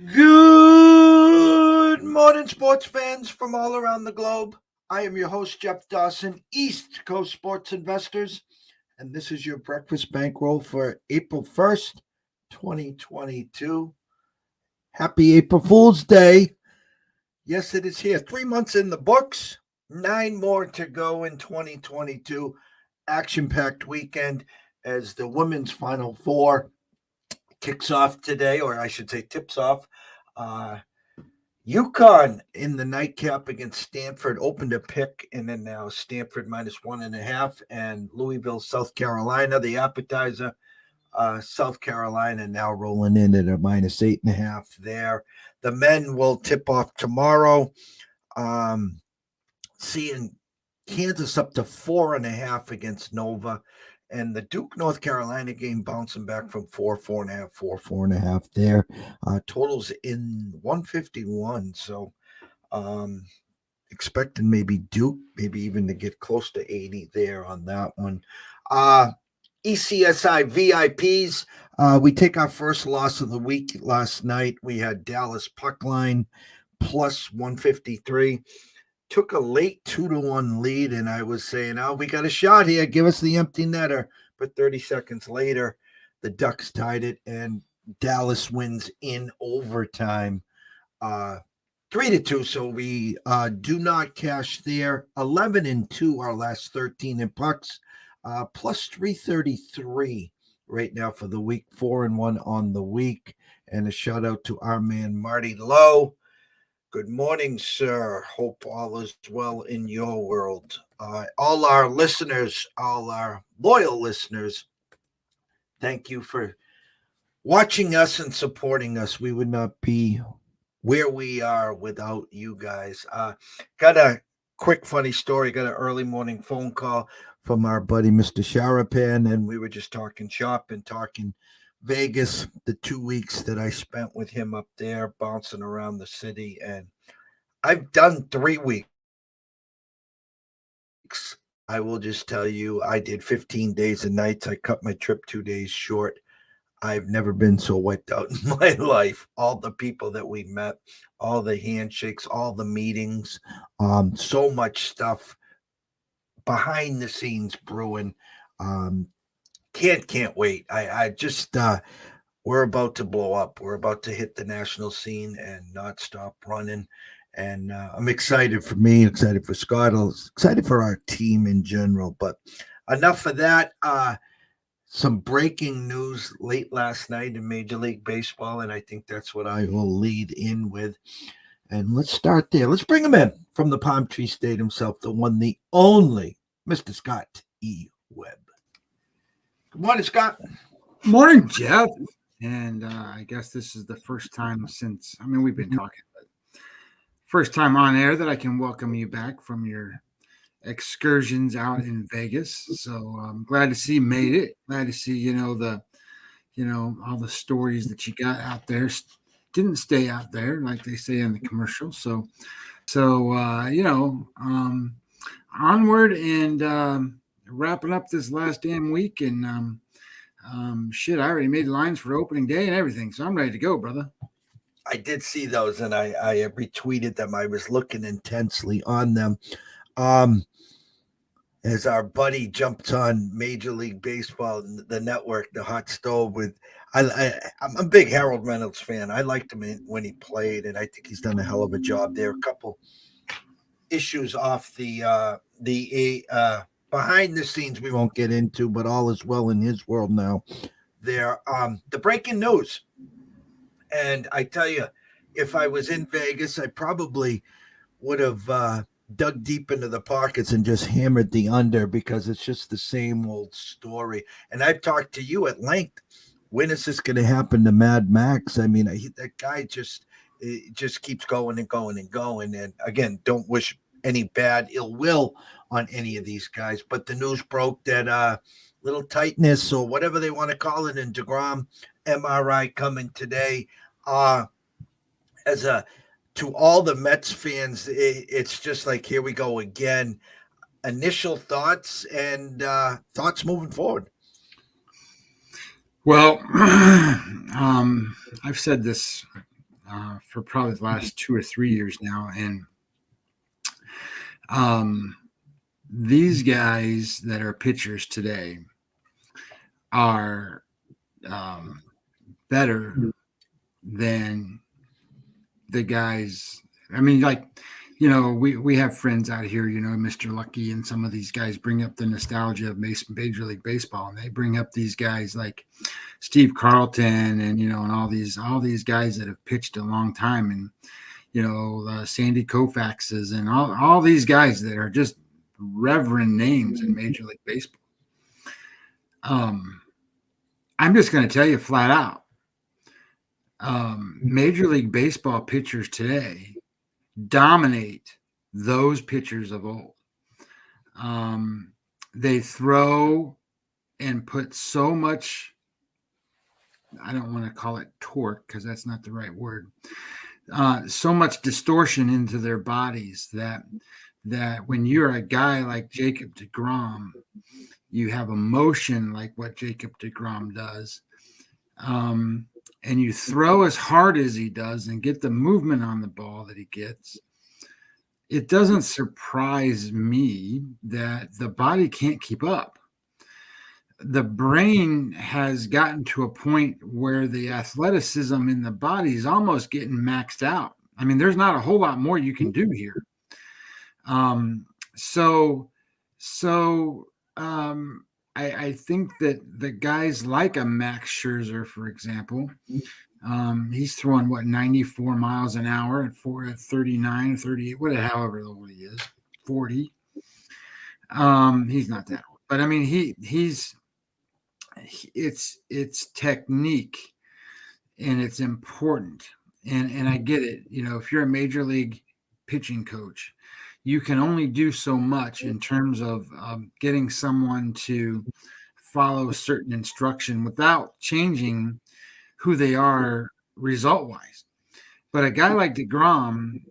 Good morning, sports fans from all around the globe. I am your host, Jeff Dawson, East Coast Sports Investors, and this is your breakfast bankroll for April 1st, 2022. Happy April Fool's Day. Yes, it is here. 3 months in the books, 9 more to go in 2022. Action packed weekend as the women's Final Four kicks off today, or I should say tips off. UConn in the nightcap against Stanford opened a pick, and then now Stanford -1.5, and Louisville, South Carolina, the appetizer. South Carolina now rolling in at a -8.5 there. The men will tip off tomorrow. Seeing Kansas up to 4.5 against Nova. And the Duke North Carolina game bouncing back from 4.5, 4.5 there. Totals in 151. So expecting maybe Duke, maybe even to get close to 80 there on that one. ECSI VIPs. We take our first loss of the week last night. We had Dallas puck line plus 153. Took a late 2-1 lead, and I was saying, oh, we got a shot here. Give us the empty netter. But 30 seconds later, the Ducks tied it, and Dallas wins in overtime 3-2. So we do not cash there. 11-2 our last 13 in pucks, plus 333 right now for the week. 4-1 on the week. And a shout out to our man, Marty Lowe. Good morning, sir. Hope all is well in your world. All our listeners, all our loyal listeners, thank you for watching us and supporting us. We would not be where we are without you guys. Got a quick funny story. Got an early morning phone call from our buddy, Mr. Sharapan, and we were just talking shop and talking Vegas, the 2 weeks that I spent with him up there bouncing around the city. And I've done 3 weeks. I will just tell you, I did 15 days and nights. I cut my trip 2 days short. I've never been so wiped out in my life. All the people that we met, all the handshakes, all the meetings, so much stuff behind the scenes brewing. Can't wait. I just we're about to blow up. We're about to hit the national scene and not stop running. And I'm excited for me, excited for Scott, excited for our team in general. But enough of that. Some breaking news late last night in Major League Baseball, and I think that's what I will lead in with. And let's start there. Let's bring him in from the Palm Tree State himself, the one, the only, Mr. Scott E. Webb. Good morning, Scott. Morning, Jeff. And I guess this is the first time since, we've been talking, but first time on air that I can welcome you back from your excursions out in Vegas. So I'm glad to see you made it. Glad to see, all the stories that you got out there didn't stay out there, like they say in the commercial. So onward and wrapping up this last damn week, and I already made lines for opening day and everything, so I'm ready to go, brother. I did see those, and I retweeted them. I was looking intensely on them. As our buddy jumped on Major League Baseball, the network, the hot stove with, I'm a big Harold Reynolds fan. I liked him when he played, and I think he's done a hell of a job there. A couple issues off the behind the scenes we won't get into, but all is well in his world now. There, the breaking news, and I tell you, if I was in Vegas, I probably would have dug deep into the pockets and just hammered the under, because it's just the same old story. And I've talked to you at length. When is this going to happen to Mad Max? That guy just keeps going and going and going. And again, don't wish any bad ill will on any of these guys. But the news broke that little tightness or whatever they want to call it in DeGrom, MRI coming today. To all the Mets fans, it's just like, here we go again. Initial thoughts and thoughts moving forward. Well, I've said this for probably the last 2 or 3 years now. And these guys that are pitchers today are better than the guys. I mean, like, we have friends out here, Mr. Lucky and some of these guys bring up the nostalgia of Major League Baseball, and they bring up these guys like Steve Carlton and, and all these guys that have pitched a long time, and, Sandy Koufaxes and all these guys that are just reverend names in Major League Baseball. I'm just going to tell you flat out, Major League Baseball pitchers today dominate those pitchers of old. They throw and put so much, I don't want to call it torque because that's not the right word, so much distortion into their bodies that when you're a guy like Jacob deGrom, you have a motion like what Jacob deGrom does. And you throw as hard as he does and get the movement on the ball that he gets, it doesn't surprise me that the body can't keep up. The brain has gotten to a point where the athleticism in the body is almost getting maxed out. I mean, there's not a whole lot more you can do here. I think that the guys like a Max Scherzer, for example, he's throwing 94 miles an hour at 39 or 38, however old he is, 40. He's not that old, but I mean, it's technique and it's important. And I get it. If you're a major league pitching coach, you can only do so much in terms of getting someone to follow certain instruction without changing who they are result-wise. But a guy like deGrom,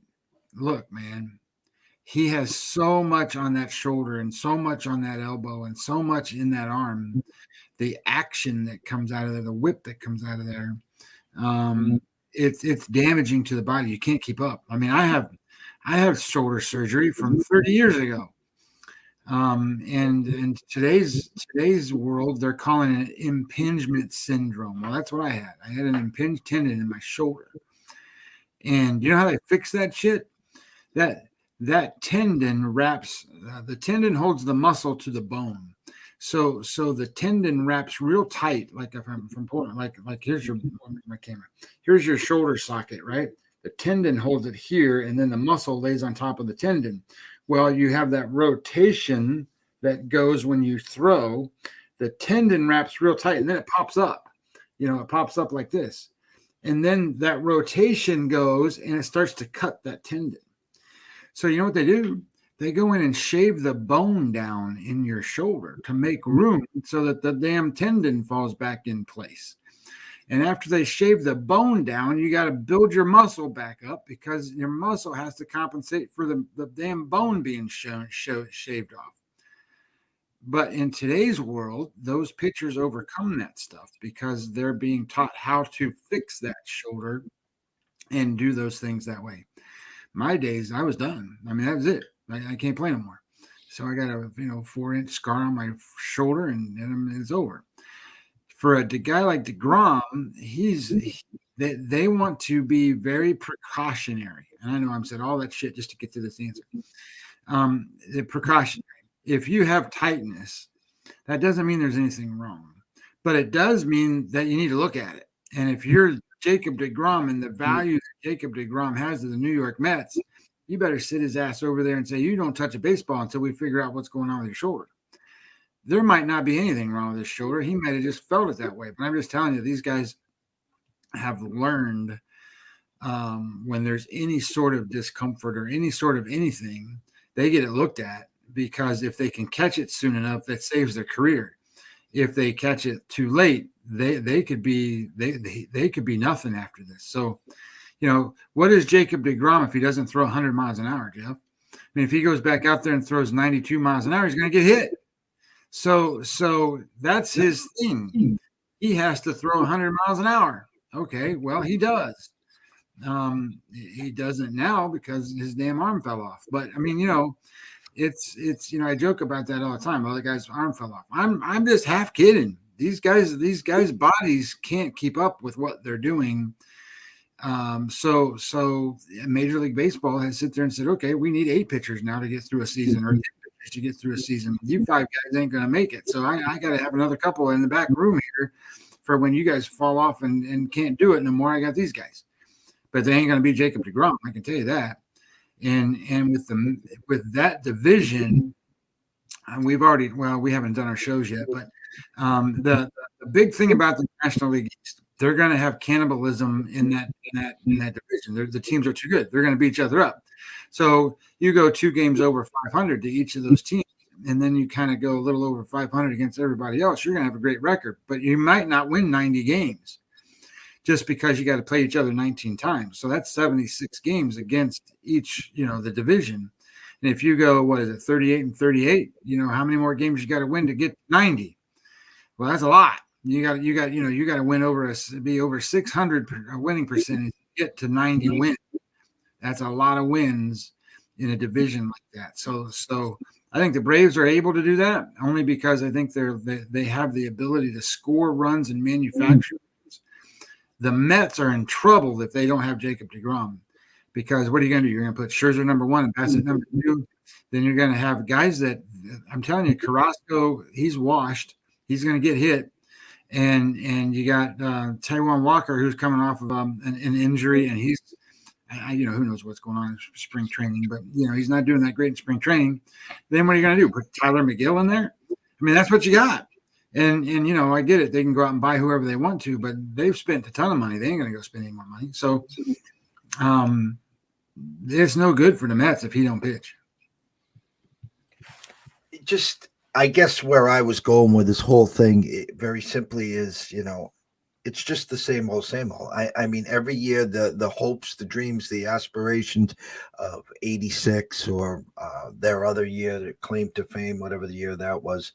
look, man, he has so much on that shoulder and so much on that elbow and so much in that arm, the action that comes out of there, the whip that comes out of there, it's damaging to the body. You can't keep up. I mean, I have shoulder surgery from 30 years ago. And in today's world, they're calling it impingement syndrome. Well, that's what I had. I had an impinged tendon in my shoulder. And you know how they fix that shit? That tendon wraps, the tendon holds the muscle to the bone. So the tendon wraps real tight. Like if I'm from Portland, like here's my camera. Here's your shoulder socket, right? The tendon holds it here, and then the muscle lays on top of the tendon. Well, you have that rotation that goes when you throw. The tendon wraps real tight, and then it pops up. It pops up like this. And then that rotation goes, and it starts to cut that tendon. So you know what they do? They go in and shave the bone down in your shoulder to make room so that the damn tendon falls back in place. And after they shave the bone down, you got to build your muscle back up because your muscle has to compensate for the damn bone being shaved off. But in today's world, those pitchers overcome that stuff because they're being taught how to fix that shoulder and do those things that way. My days, I was done. I mean, that was it. I can't play no more. So I got a 4-inch scar on my shoulder, and it's over. For a guy like deGrom, they want to be very precautionary. And I know I'm saying all that shit just to get to this answer. The precautionary. If you have tightness, that doesn't mean there's anything wrong, but it does mean that you need to look at it. And if you're Jacob deGrom and the value that Jacob deGrom has to the New York Mets, you better sit his ass over there and say, you don't touch a baseball until we figure out what's going on with your shoulder. There might not be anything wrong with his shoulder. He might have just felt it that way. But I'm just telling you, these guys have learned when there's any sort of discomfort or any sort of anything, they get it looked at, because if they can catch it soon enough, that saves their career. If they catch it too late, they could be nothing after this. So, what is Jacob deGrom if he doesn't throw 100 miles an hour, Jeff? I mean, if he goes back out there and throws 92 miles an hour, he's going to get hit. So that's his thing. He has to throw 100 miles an hour. Okay, well, he does. He doesn't now because his damn arm fell off. But I mean, it's I joke about that all the time. Oh, the guy's arm fell off. I'm just half kidding. These guys' bodies can't keep up with what they're doing. So Major League Baseball has sit there and said, okay, we need 8 pitchers now to get through a season, or 10 pitchers to get through a season. You 5 guys ain't going to make it. So I got to have another couple in the back room here for when you guys fall off and can't do it no more. I got these guys, but they ain't going to be Jacob deGrom. I can tell you that. And with that division, we haven't done our shows yet, but the big thing about the National League East, they're going to have cannibalism in that division. The teams are too good. They're going to beat each other up. So you go 2 games over 500 to each of those teams, and then you kind of go a little over 500 against everybody else. You're going to have a great record, but you might not win 90 games just because you got to play each other 19 times. So that's 76 games against each, the division. And if you go, 38 and 38, how many more games you got to win to get 90? Well, that's a lot. You got to win be over 600 winning percentage to get to 90 wins. That's a lot of wins in a division like that. So I think the Braves are able to do that only because I think they have the ability to score runs and manufacture. The Mets are in trouble if they don't have Jacob deGrom, because what are you going to do? You're going to put Scherzer number 1 and Bassett number 2. Then you're going to have guys that, I'm telling you, Carrasco, he's washed. He's going to get hit. And you got Taijuan Walker, who's coming off of an injury, and he's, who knows what's going on in spring training, but he's not doing that great in spring training. Then what are you going to do? Put Tyler McGill in there? I mean, that's what you got. And I get it. They can go out and buy whoever they want to, but they've spent a ton of money. They ain't going to go spend any more money. So it's no good for the Mets if he don't pitch. I guess where I was going with this whole thing, very simply is, it's just the same old, same old. I mean, every year, the hopes, the dreams, the aspirations of 86 or their other year, their claim to fame, whatever the year that was,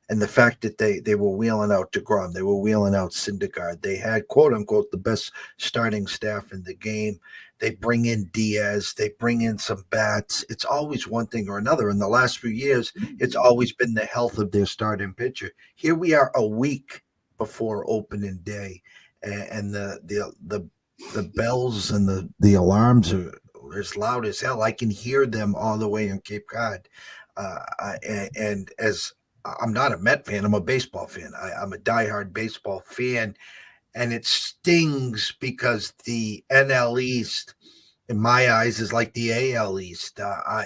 and the fact that they were wheeling out deGrom, they were wheeling out Syndergaard. They had, quote unquote, the best starting staff in the game. They bring in Diaz. They bring in some bats. It's always one thing or another. In the last few years, it's always been the health of their starting pitcher. Here we are a week before opening day, and the bells and the alarms are as loud as hell. I can hear them all the way in Cape Cod. And as I'm not a Met fan, I'm a baseball fan. I'm a diehard baseball fan, and it stings because the NL East, in my eyes, is like the AL East.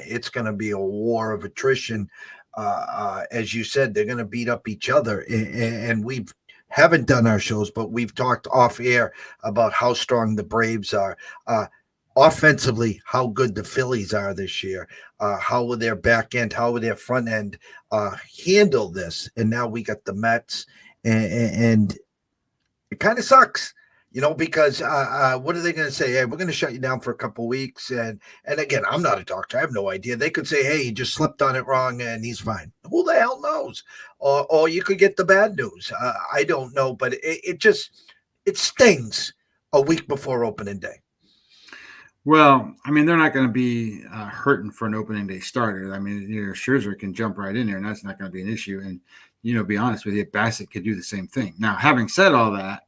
It's going to be a war of attrition. As you said, they're going to beat up each other, and we haven't done our shows, but we've talked off air about how strong the Braves are. Offensively, how good the Phillies are this year, how will their back end, how will their front end handle this? And now we got the Mets, and it kind of sucks, because what are they going to say? Hey, we're going to shut you down for a couple of weeks. And again, I'm not a doctor. I have no idea. They could say, hey, he just slipped on it wrong and he's fine. Who the hell knows? Or you could get the bad news. I don't know, but it stings a week before opening day. Well, I mean, they're not going to be hurting for an opening day starter. I mean, Scherzer can jump right in there, and that's not going to be an issue. And, be honest with you, Bassett could do the same thing. Now, having said all that,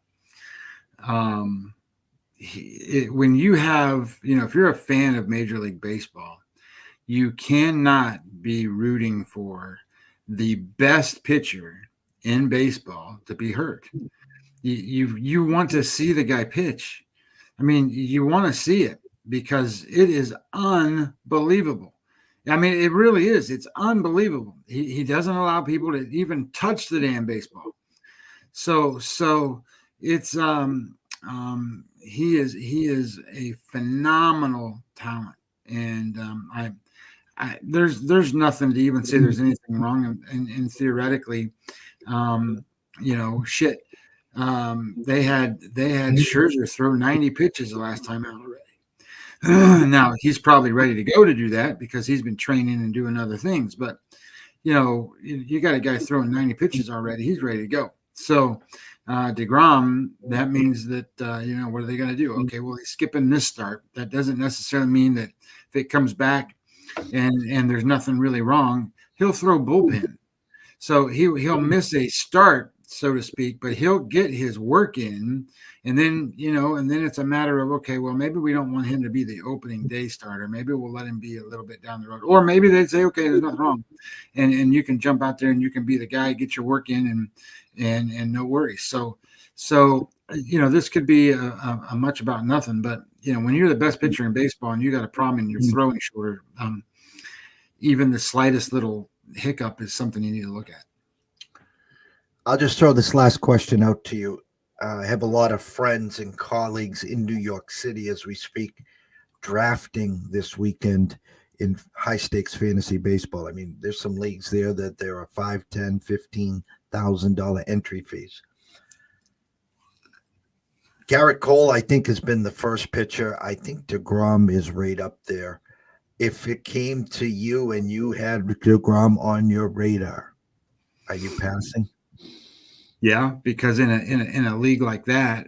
when you have, if you're a fan of Major League Baseball, you cannot be rooting for the best pitcher in baseball to be hurt. You want to see the guy pitch. I mean, you want to see it, because it is unbelievable. I mean, it really is. It's unbelievable. He doesn't allow people to even touch the damn baseball. So it's he is a phenomenal talent, and there's nothing to even say there's anything wrong. And theoretically, shit. They had Scherzer throw 90 pitches the last time out already. Now he's probably ready to go to do that because he's been training and doing other things. But you got a guy throwing 90 pitches already. He's ready to go. So DeGrom, that means that, what are they going to do? Okay, well, he's skipping this start. That doesn't necessarily mean that if it comes back and there's nothing really wrong, he'll throw bullpen. So he'll miss a start, so to speak, but he'll get his work in. And then, it's a matter of, okay, well, maybe we don't want him to be the opening day starter. Maybe we'll let him be a little bit down the road. Or maybe they'd say, okay, there's nothing wrong. And you can jump out there and you can be the guy, get your work in and no worries. So this could be a much about nothing, but when you're the best pitcher in baseball and you got a problem in your throwing shoulder, even the slightest little hiccup is something you need to look at. I'll just throw this last question out to you. I have a lot of friends and colleagues in New York City as we speak, drafting this weekend in high stakes fantasy baseball. I mean, there's some leagues there that there are $5,000, $10,000, $15,000 entry fees. Garrett Cole, I think, has been the first pitcher. I think DeGrom is right up there. If it came to you and you had DeGrom on your radar, are you passing? Yeah, because in a league like that,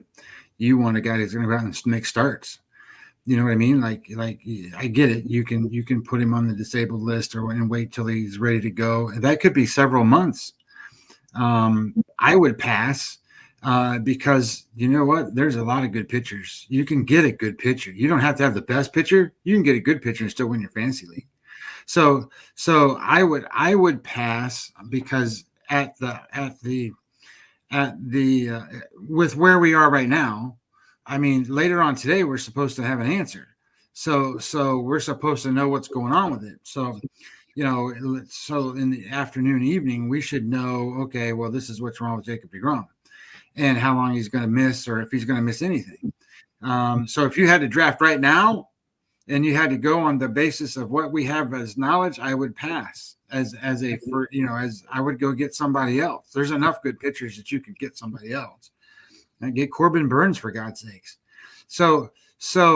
you want a guy that's going to go out and make starts. You know what I mean? Like I get it. You can put him on the disabled list and wait till he's ready to go. That could be several months. I would pass because you know what? There's a lot of good pitchers. You can get a good pitcher. You don't have to have the best pitcher. You can get a good pitcher and still win your fantasy league. So I would pass because at the with where we are right now, I mean, later on today, we're supposed to have an answer. So we're supposed to know what's going on with it. So, so in the afternoon, evening, we should know, okay, well, this is what's wrong with Jacob deGrom and how long he's going to miss or if he's going to miss anything. So if you had to draft right now and you had to go on the basis of what we have as knowledge, I would pass as I would go get somebody else. There's enough good pitchers that you could get somebody else. And get Corbin Burns for God's sakes. So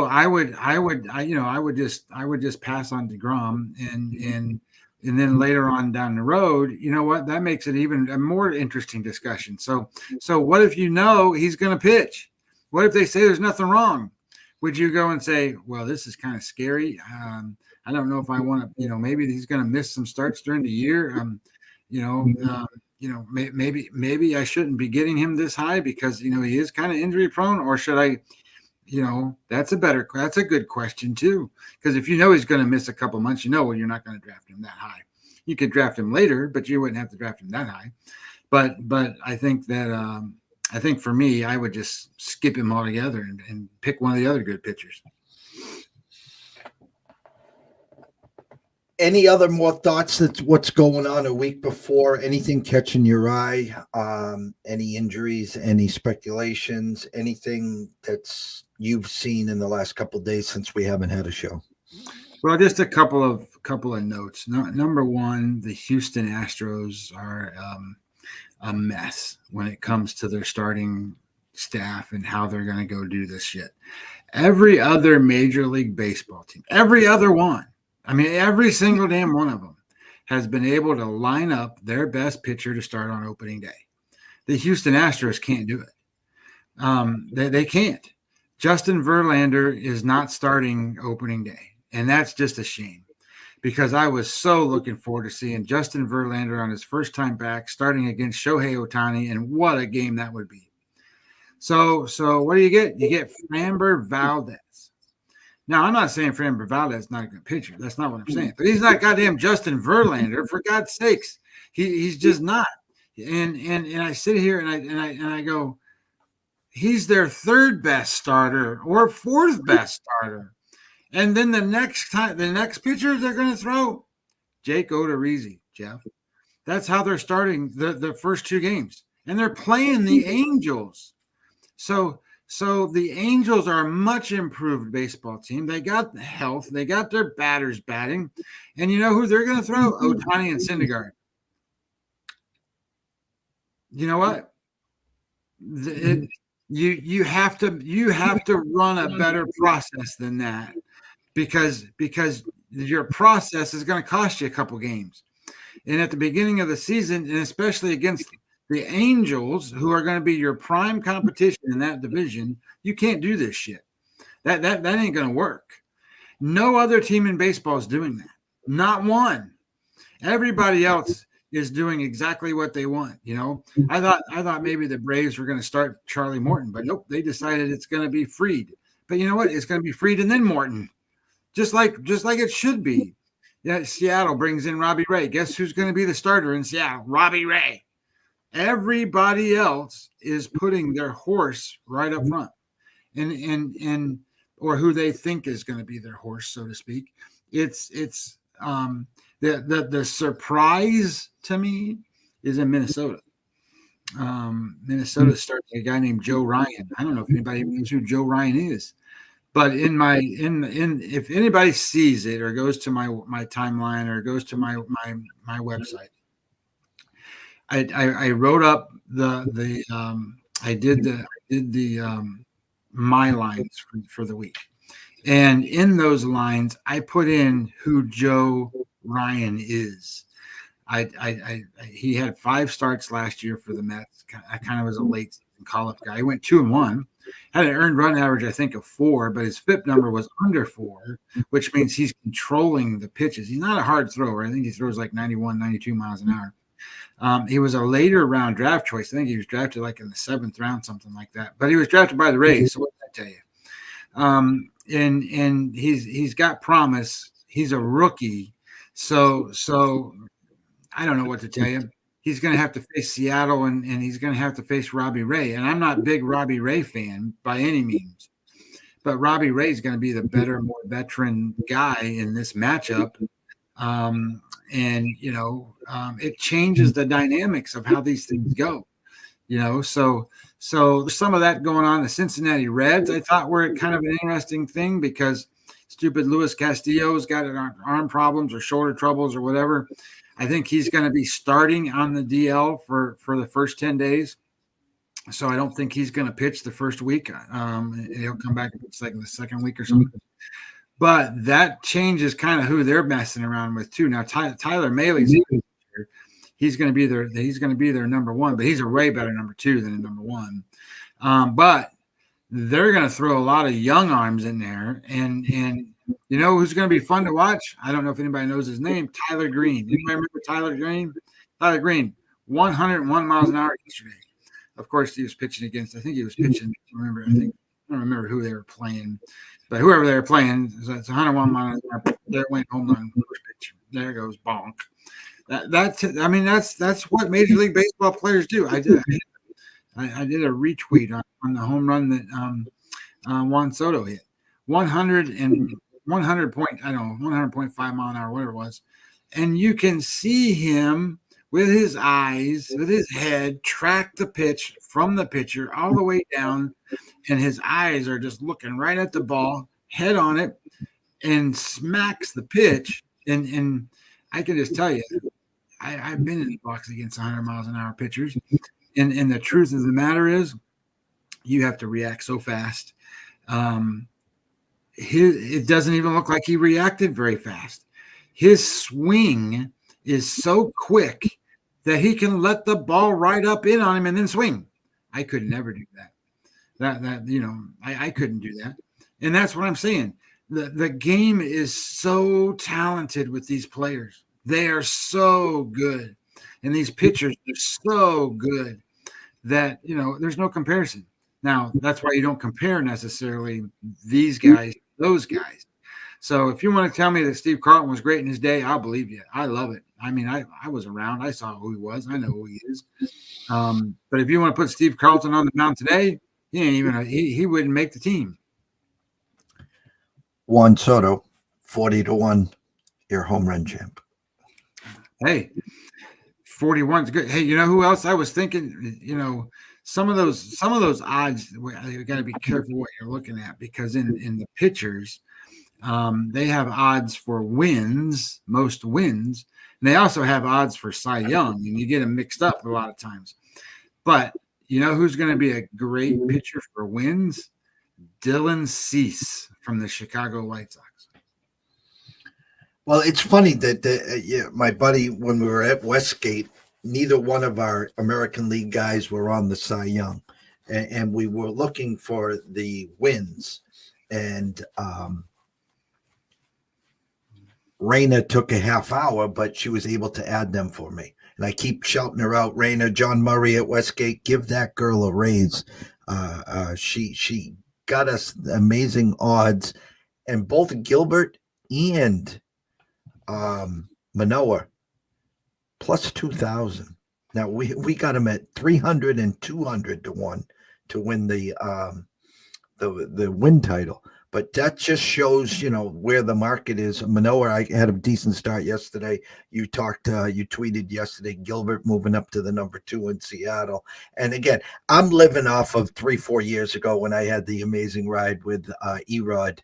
I would just pass on DeGrom and then later on down the road, you know what? That makes it even a more interesting discussion. So what if he's going to pitch? What if they say there's nothing wrong? Would you go and say, well, this is kind of scary. I don't know if I want to, maybe he's going to miss some starts during the year. Maybe I shouldn't be getting him this high because, he is kind of injury prone, or should I, that's a good question too. Because if he's going to miss a couple months, you're not going to draft him that high. You could draft him later, but you wouldn't have to draft him that high. But I think that, I think for me, I would just skip him altogether and pick one of the other good pitchers. Any other more thoughts that's what's going on a week before? Anything catching your eye? Any injuries, any speculations, anything that's you've seen in the last couple of days since we haven't had a show? Well, just a couple of notes. Number one, the Houston Astros are a mess when it comes to their starting staff and how they're going to go do this shit. Every other Major League Baseball team, every other one, I mean, every single damn one of them has been able to line up their best pitcher to start on opening day. The Houston Astros can't do it. They can't. Justin Verlander is not starting opening day, and that's just a shame because I was so looking forward to seeing Justin Verlander on his first time back starting against Shohei Ohtani, and what a game that would be. So what do you get? You get Framber Valdez. Now, I'm not saying Framber Valdez is not a good pitcher. That's not what I'm saying. But he's not goddamn Justin Verlander, for God's sakes. He's just not. And I sit here and I go, he's their third best starter or fourth best starter. And then the next pitcher they're going to throw, Jake Odorizzi, Jeff. That's how they're starting the first two games. And they're playing the Angels. So the Angels are a much improved baseball team. They got the health. They got their batters batting. And you know who they're going to throw? Ohtani and Syndergaard. You know what? You have to run a better process than that because your process is going to cost you a couple games. And at the beginning of the season, and especially against The Angels, who are going to be your prime competition in that division, you can't do this shit. That ain't going to work. No other team in baseball is doing that. Not one. Everybody else is doing exactly what they want. I thought maybe the Braves were going to start Charlie Morton, but nope, they decided it's going to be Fried. But you know what? It's going to be Fried and then Morton, just like it should be. Yeah, Seattle brings in Robbie Ray. Guess who's going to be the starter in Seattle? Robbie Ray. Everybody else is putting their horse right up front, and or who they think is going to be their horse, so to speak. It's the surprise to me is in Minnesota. Minnesota starts a guy named Joe Ryan. I don't know if anybody knows who Joe Ryan is, but if anybody sees it or goes to my timeline or goes to my website, I wrote up I did the my lines for the week, and in those lines I put in who Joe Ryan is. He had 5 starts last year for the Mets. I kind of was a late season call-up guy. He went 2-1, had an earned run average I think of 4, but his FIP number was under 4, which means he's controlling the pitches. He's not a hard thrower. I think he throws like 91, 92 miles an hour. He was a later round draft choice. I think he was drafted like in the 7th round, something like that. But he was drafted by the Rays. So what did I tell you? And he's got promise. He's a rookie. So I don't know what to tell you. He's going to have to face Seattle and he's going to have to face Robbie Ray. And I'm not a big Robbie Ray fan by any means. But Robbie Ray is going to be the better, more veteran guy in this matchup. It changes the dynamics of how these things go, so there's some of that going on. The Cincinnati Reds, I thought, were kind of an interesting thing because stupid Luis Castillo's got arm problems or shoulder troubles or whatever. I think he's going to be starting on the DL for the first 10 days. So I don't think he's going to pitch the first week. He'll come back like the second week or something. But that changes kind of who they're messing around with too. Now Tyler Mahley's he's going to be their number 1, but he's a way better number 2 than a number 1. But they're going to throw a lot of young arms in there, and who's going to be fun to watch? I don't know if anybody knows his name. Tyler Green. Anybody remember Tyler Green? Tyler Green, 101 miles an hour yesterday. Of course, he was pitching against. I think he was pitching. I don't remember who they were playing. But whoever they were playing, it's 101 miles an hour. There went home run first pitch. There goes bonk. That's what Major League Baseball players do. I did a retweet on the home run that Juan Soto hit. 100.5 mile an hour, whatever it was. And you can see him with his eyes, with his head, track the pitch from the pitcher all the way down, and his eyes are just looking right at the ball, head on it, and smacks the pitch. And I can just tell you, I've been in the box against 100 miles an hour pitchers, and the truth of the matter is, you have to react so fast. It doesn't even look like he reacted very fast. His swing is so quick that he can let the ball right up in on him and then swing. I could never do that. I couldn't do that. And that's what I'm saying. The game is so talented with these players. They are so good. And these pitchers are so good that, there's no comparison. Now, that's why you don't compare necessarily these guys to those guys. So if you want to tell me that Steve Carlton was great in his day, I'll believe you. I love it. I mean, I was around. I saw who he was. I know who he is. But if you want to put Steve Carlton on the mound today, he wouldn't make the team. Juan Soto, 40-1, your home run champ. Hey, 41 is good. Hey, you know who else I was thinking? Some of those odds, you got to be careful what you're looking at, because in the pitchers, they have odds for wins, most wins, and they also have odds for Cy Young, and you get them mixed up a lot of times. But you know who's going to be a great pitcher for wins? Dylan Cease from the Chicago White Sox. Well, it's funny that my buddy, when we were at Westgate, neither one of our American League guys were on the Cy Young, and we were looking for the wins. And Raina took a half hour, but she was able to add them for me. And I keep shouting her out, Raina, John Murray at Westgate, give that girl a raise. She got us amazing odds, and both Gilbert and Manoa plus 2,000. Now we got them at 300 and 200 to 1 to win the win title. But that just shows, where the market is. Manoa, I had a decent start yesterday. You tweeted yesterday, Gilbert moving up to the number 2 in Seattle. And again, I'm living off of 3-4 years ago when I had the amazing ride with Erod.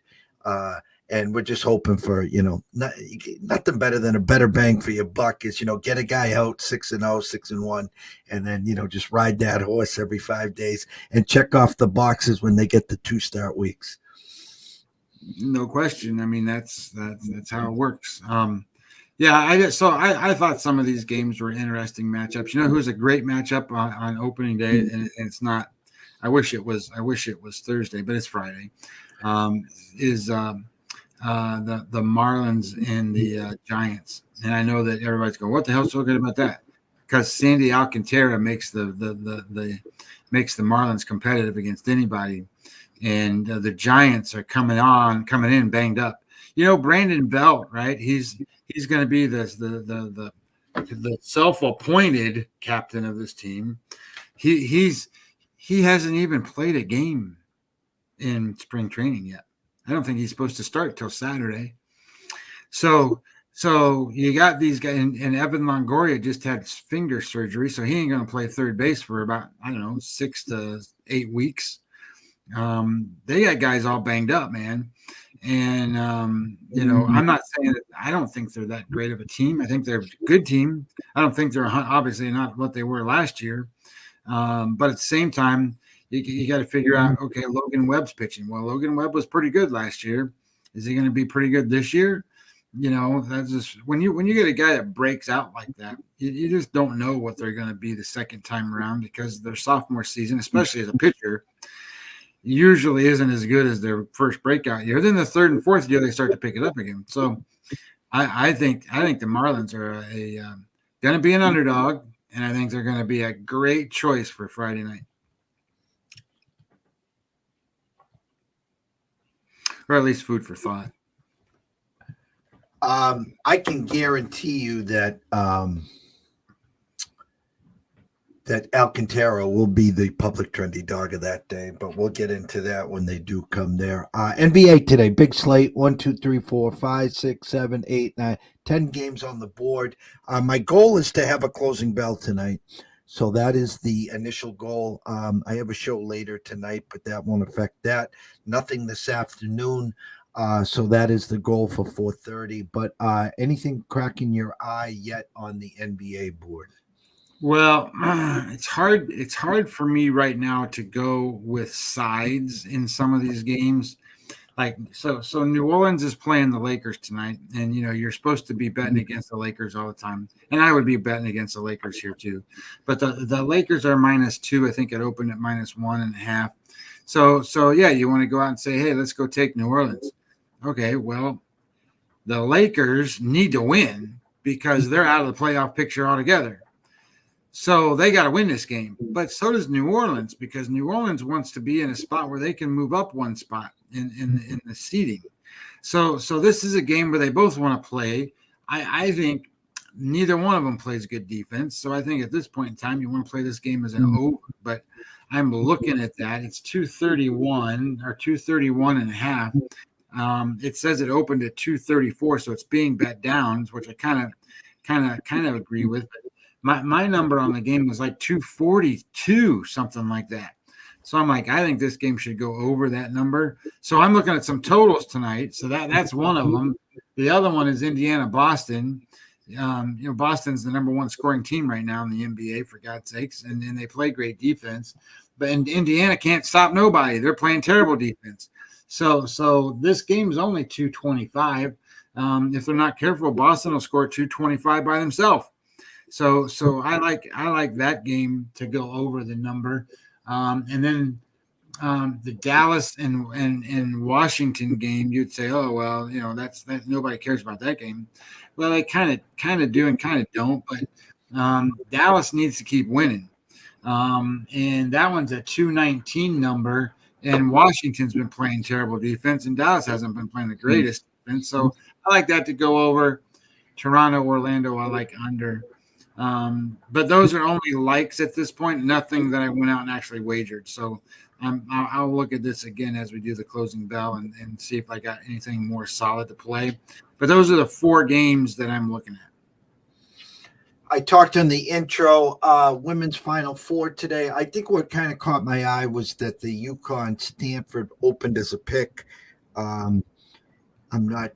And we're just hoping for, nothing better than a better bang for your buck is, get a guy out 6-0, 6-1, and then, just ride that horse every 5 days and check off the boxes when they get the 2 start weeks. No question. I mean, that's how it works. I thought some of these games were interesting matchups. Who's a great matchup on opening day, and it's not. I wish it was Thursday, but it's Friday. Is the Marlins and the Giants, and I know that everybody's going, "What the hell's so good about that?" Because Sandy Alcantara makes the Marlins competitive against anybody. And the Giants are coming in banged up. Brandon Belt, right? He's going to be the self-appointed captain of this team. He hasn't even played a game in spring training yet. I don't think he's supposed to start till Saturday. So you got these guys, and Evan Longoria just had finger surgery, so he ain't going to play third base for about 6 to 8 weeks. They got guys all banged up, man. And, I'm not saying that I don't think they're that great of a team. I think they're a good team. I don't think they're obviously not what they were last year. But at the same time, you got to figure out, okay, Logan Webb's pitching. Well, Logan Webb was pretty good last year. Is he going to be pretty good this year? That's just when you get a guy that breaks out like that, you just don't know what they're going to be the second time around, because their sophomore season, especially as a pitcher, usually isn't as good as their first breakout year. Then the third and fourth year, they start to pick it up again. So I think the Marlins are going to be an underdog, and I think they're going to be a great choice for Friday night. Or at least food for thought. I can guarantee you that that Alcantara will be the public trendy dog of that day, but we'll get into that when they do come there. NBA today, big slate, 1, 2, 3, 4, 5, 6, 7, 8, 9, 10 games on the board. My goal is to have a closing bell tonight. So that is the initial goal. I have a show later tonight, but that won't affect that. Nothing this afternoon. So that is the goal for 4:30. But anything cracking your eye yet on the NBA board? Well, it's hard. It's hard for me right now to go with sides in some of these games. Like so New Orleans is playing the Lakers tonight, and you're supposed to be betting against the Lakers all the time, and I would be betting against the Lakers here too. But the Lakers are -2. I think it opened at -1.5. So yeah, you want to go out and say, hey, let's go take New Orleans. Okay, well, the Lakers need to win because they're out of the playoff picture altogether. So they got to win this game. But so does New Orleans, because New Orleans wants to be in a spot where they can move up one spot in the seeding. So this is a game where they both want to play. I think neither one of them plays good defense. So I think at this point in time, you want to play this game as an over. But I'm looking at that. It's 231 or 231.5. It says it opened at 234, so it's being bet down, which I kind of agree with. But my number on the game was like 242, something like that. So I'm like, I think this game should go over that number. So I'm looking at some totals tonight. So that's one of them. The other one is Indiana-Boston. Boston's the number 1 scoring team right now in the NBA, for God's sakes, and they play great defense. But Indiana can't stop nobody. They're playing terrible defense. So this game is only 225. If they're not careful, Boston will score 225 by themselves. So I like that game to go over the number. And then the Dallas and Washington game, you'd say, oh well, that's nobody cares about that game. Well, they kind of do and kind of don't, but Dallas needs to keep winning. And that one's a 219 number. And Washington's been playing terrible defense, and Dallas hasn't been playing the greatest defense. So I like that to go over. Toronto, Orlando, I like under. But those are only likes at this point, nothing that I went out and actually wagered. So I'll look at this again as we do the closing bell and see if I got anything more solid to play. But those are the 4 games that I'm looking at. I talked in the intro, women's Final Four today. I think what kind of caught my eye was that the UConn Stanford opened as a pick. I'm not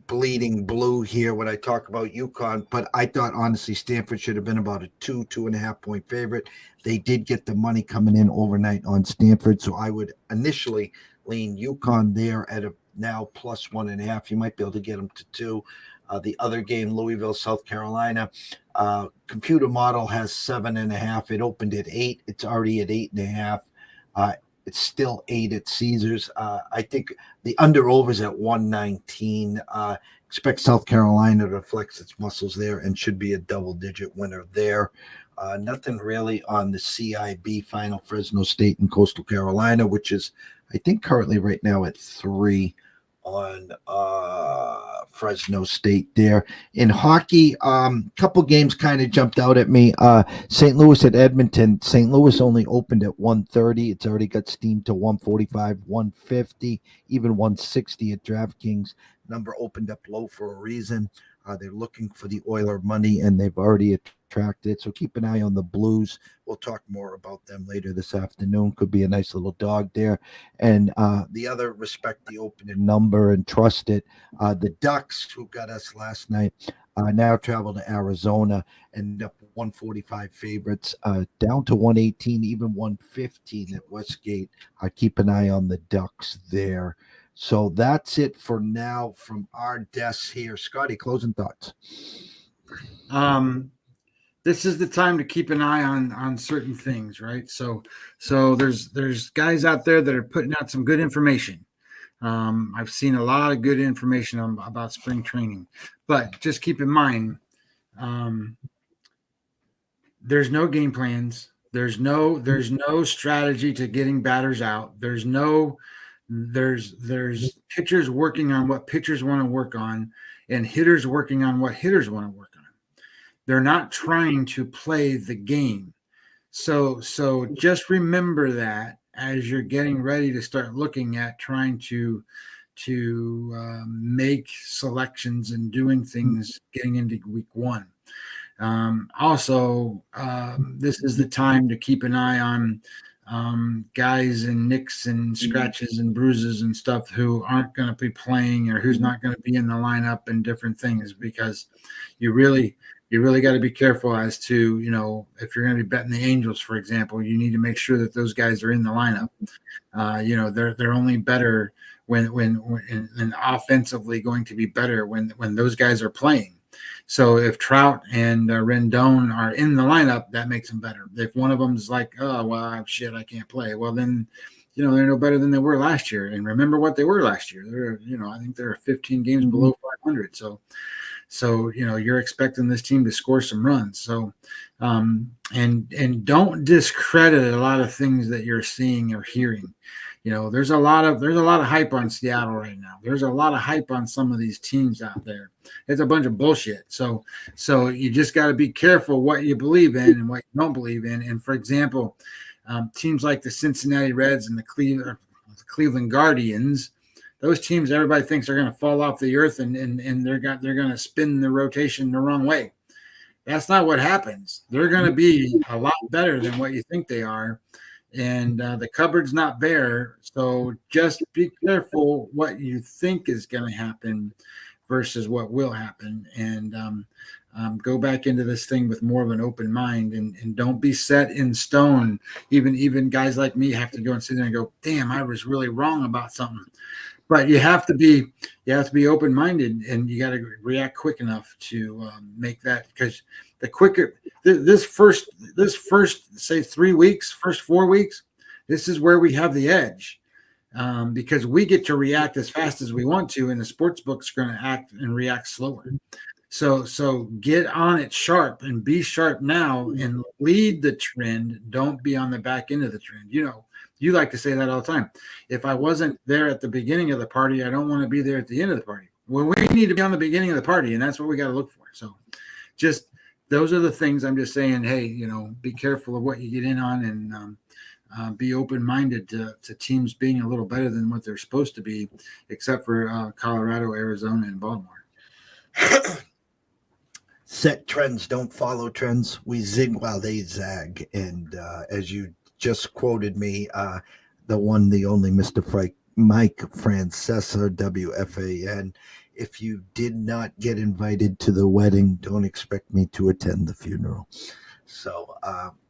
bleeding blue here when I talk about UConn, but I thought honestly Stanford should have been about a 2.5 point favorite. They did get the money coming in overnight on Stanford, so I would initially lean UConn there at a now plus 1.5. You might be able to get them to 2. The other game, Louisville, South Carolina, computer model has 7.5. It opened at 8. It's already at 8.5. It's still 8 at Caesars. I think the under-over is at 119. Expect South Carolina to flex its muscles there and should be a double-digit winner there. Nothing really on the CIB final, Fresno State and Coastal Carolina, which is, I think, currently right now at 3 on Fresno State there. In hockey, couple games kind of jumped out at me. St. Louis at Edmonton. St. Louis only opened at 130. It's already got steamed to 145, 150, even 160 at DraftKings. Number opened up low for a reason. They're looking for the Oiler money, and they've already attracted it. So keep an eye on the Blues. We'll talk more about them later this afternoon. Could be a nice little dog there. And the other, respect the opening number and trust it. The Ducks, who got us last night, now travel to Arizona and up 145 favorites, down to 118, even 115 at Westgate. Keep an eye on the Ducks there. So that's it for now from our desks here. Scotty, closing thoughts. This is the time to keep an eye on certain things, right? So there's guys out there that are putting out some good information. I've seen a lot of good information about spring training, but just keep in mind, there's no game plans. There's no strategy to getting batters out. There's pitchers working on what pitchers want to work on, and hitters working on what hitters want to work on. They're not trying to play the game. So just remember that as you're getting ready to start looking at trying to make selections and doing things getting into week 1. Also, this is the time to keep an eye on guys and nicks and scratches and bruises and stuff who aren't going to be playing or who's not going to be in the lineup and different things, because you really got to be careful as to, if you're going to be betting the Angels, for example, you need to make sure that those guys are in the lineup. They're only better when and offensively going to be better when those guys are playing. So if Trout and Rendon are in the lineup, that makes them better. If one of them is like, oh, well, shit, I can't play. Well, then, they're no better than they were last year. And remember what they were last year. They're, I think they're 15 games below 500. So, you're expecting this team to score some runs. So, and don't discredit a lot of things that you're seeing or hearing. There's a lot of hype on Seattle right now. There's a lot of hype on some of these teams out there. It's a bunch of bullshit. So you just got to be careful what you believe in and what you don't believe in. And for example, teams like the Cincinnati Reds and the Cleveland Guardians, those teams everybody thinks are going to fall off the earth and they're going to spin the rotation the wrong way. That's not what happens. They're going to be a lot better than what you think they are. And the cupboard's not bare. So just be careful what you think is going to happen versus what will happen. And go back into this thing with more of an open mind and don't be set in stone. Even guys like me have to go and sit there and go, damn, I was really wrong about something. But you have to be open-minded, and you got to react quick enough to make that, because the quicker this first say 3 weeks, first 4 weeks, this is where we have the edge, because we get to react as fast as we want to, and the sports book's going to act and react slower. So get on it sharp and be sharp now and lead the trend. Don't be on the back end of the trend. You like to say that all the time. If I wasn't there at the beginning of the party, I don't want to be there at the end of the party. Well, we need to be on the beginning of the party, and that's what we got to look for. So just those are the things I'm just saying. Hey, be careful of what you get in on, and be open-minded to teams being a little better than what they're supposed to be, except for Colorado, Arizona, and Baltimore. Set trends, don't follow trends. We zig while they zag. And as you just quoted me, the one, the only Mr. Mike Francesa, WFAN. If you did not get invited to the wedding, don't expect me to attend the funeral. So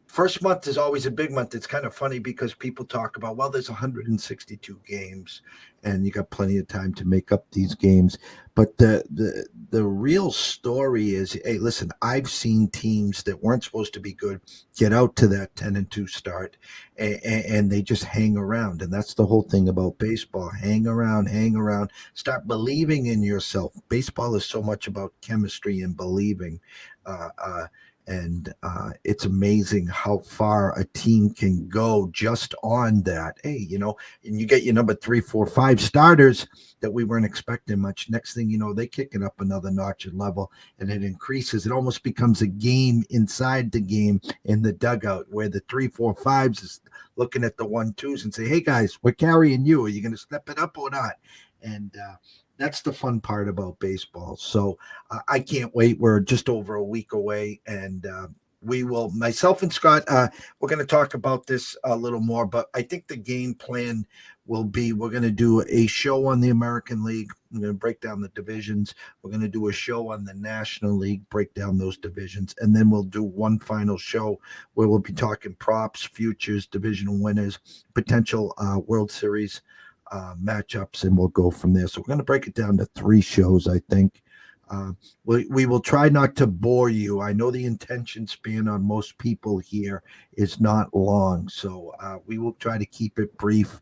first month is always a big month. It's kind of funny because people talk about, well, there's 162 games and you got plenty of time to make up these games. But the real story is, hey, listen, I've seen teams that weren't supposed to be good get out to that 10-2 start, and they just hang around. And that's the whole thing about baseball. Hang around, start believing in yourself. Baseball is so much about chemistry and believing. And it's amazing how far a team can go just on that. Hey, and you get your number 3, 4, 5 starters that we weren't expecting much. Next thing you know, they kick it up another notch and level, and it increases. It almost becomes a game inside the game in the dugout, where the 3, 4, 5s is looking at the 1, 2s and say, hey guys, we're carrying you. Are you going to step it up or not? And that's the fun part about baseball. So I can't wait. We're just over a week away, and we will, myself and Scott, we're going to talk about this a little more, but I think the game plan will be, we're going to do a show on the American League. We're going to break down the divisions. We're going to do a show on the National League, break down those divisions, and then we'll do one final show where we'll be talking props, futures, divisional winners, potential World Series matchups, and we'll go from there. So we're going to break it down to 3 shows, I think. We will try not to bore you. I know the attention span on most people here is not long, so we will try to keep it brief,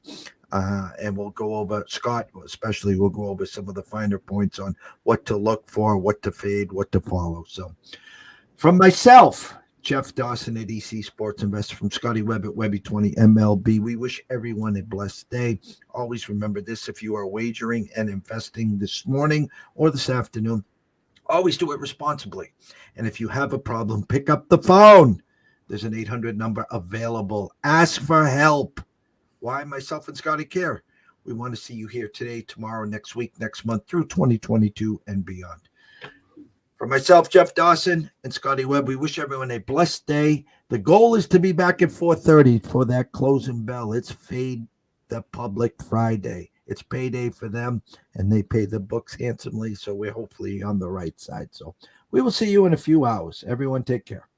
and we'll go over, Scott especially, we'll go over some of the finer points on what to look for, what to fade, what to follow. So from myself, Jeff Dawson at EC Sports Investor, from Scotty Webb at Webby20 MLB, we wish everyone a blessed day. Always remember this: if you are wagering and investing this morning or this afternoon, always do it responsibly. And if you have a problem, pick up the phone. There's an 800 number available. Ask for help. Why? Myself and Scotty care. We want to see you here today, tomorrow, next week, next month, through 2022 and beyond. For myself, Jeff Dawson, and Scotty Webb, we wish everyone a blessed day. The goal is to be back at 4:30 for that closing bell. It's Fade the Public Friday. It's payday for them, and they pay the books handsomely, so we're hopefully on the right side. So we will see you in a few hours. Everyone take care.